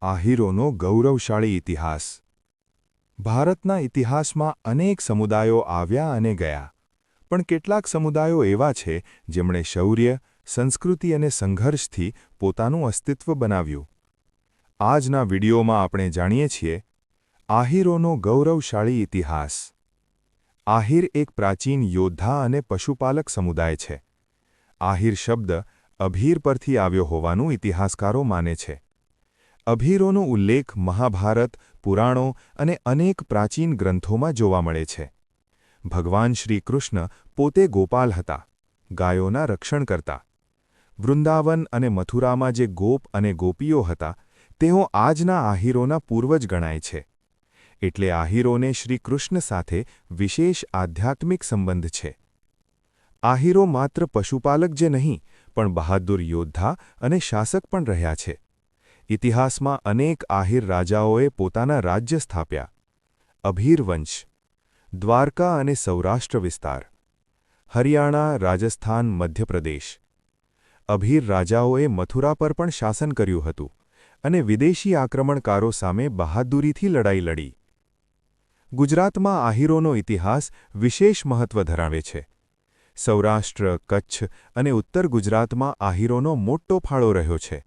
આહીરોનો ગૌરવશાળી ઇતિહાસ। ભારતના ઇતિહાસમાં અનેક સમુદાયો આવ્યા અને ગયા, પણ કેટલાક સમુદાયો એવા છે જેમણે શૌર્ય, સંસ્કૃતિ અને સંઘર્ષથી પોતાનું અસ્તિત્વ બનાવ્યું। આજના વિડીયોમાં આપણે જાણીએ છીએ આહીરોનો ગૌરવશાળી ઇતિહાસ। આહીર એક પ્રાચીન યોદ્ધા અને પશુપાલક સમુદાય છે। આહીર શબ્દ અભીર પરથી આવ્યો હોવાનું ઇતિહાસકારો માને છે। અભીરોનો ઉલ્લેખ મહાભારત, પુરાણો અને અનેક પ્રાચીન ગ્રંથોમાં જોવા મળે છે। ભગવાન શ્રી કૃષ્ણ પોતે ગોપાલ હતા, ગાયોના રક્ષણ કરતા। વૃંદાવન અને મથુરામાં જે ગોપ અને ગોપીઓ હતા, તેઓ આજના આહીરોના પૂર્વજ ગણાય છે। એટલે આહીરોને શ્રી કૃષ્ણ સાથે વિશેષ આધ્યાત્મિક સંબંધ છે। આહીરો માત્ર પશુપાલક જ નહીં, પણ બહાદુર યોદ્ધા અને શાસક પણ રહ્યા છે। ઇતિહાસમાં અનેક આહીર રાજાઓએ પોતાના રાજ્ય સ્થાપ્યા। અભીર વંશ, દ્વારકા અને સૌરાષ્ટ્ર વિસ્તાર, હરિયાણા, રાજસ્થાન, મધ્યપ્રદેશ। અભીર રાજાઓએ મથુરા પર પણ શાસન કર્યું હતું અને વિદેશી આક્રમણકારો સામે બહાદુરીથી લડાઈ લડી। ગુજરાતમાં આહીરોનો ઇતિહાસ વિશેષ મહત્વ ધરાવે છે। સૌરાષ્ટ્ર, કચ્છ અને ઉત્તર ગુજરાતમાં આહીરોનો મોટો ફાળો રહ્યો છે।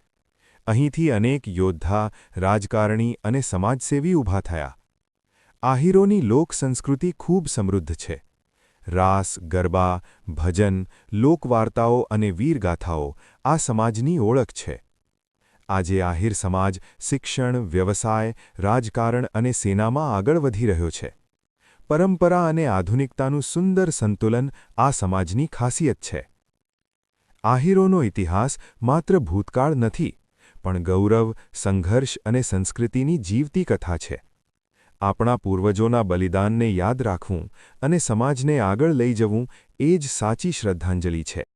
અહીંથી અનેક યોદ્ધા, રાજકારણી અને સમાજસેવી ઊભા થયા। આહીરોની લોક સંસ્કૃતિ ખૂબ સમૃદ્ધ છે। રાસ, ગરબા, ભજન, લોકવાર્તાઓ અને વીરગાથાઓ આ સમાજની ઓળખ છે। આજે આહીર સમાજ શિક્ષણ, વ્યવસાય, રાજકારણ અને સેનામાં આગળ વધી રહ્યો છે। પરંપરા અને આધુનિકતાનું સુંદર સંતુલન આ સમાજની ખાસિયત છે। આહીરોનો ઇતિહાસ માત્ર ભૂતકાળ નથી, પણ ગૌરવ, સંઘર્ષ અને સંસ્કૃતિની જીવતી કથા છે। આપણા પૂર્વજોના બલિદાનને યાદ રાખવું અને સમાજને આગળ લઈ જવું એ જ સાચી શ્રદ્ધાંજલિ છે।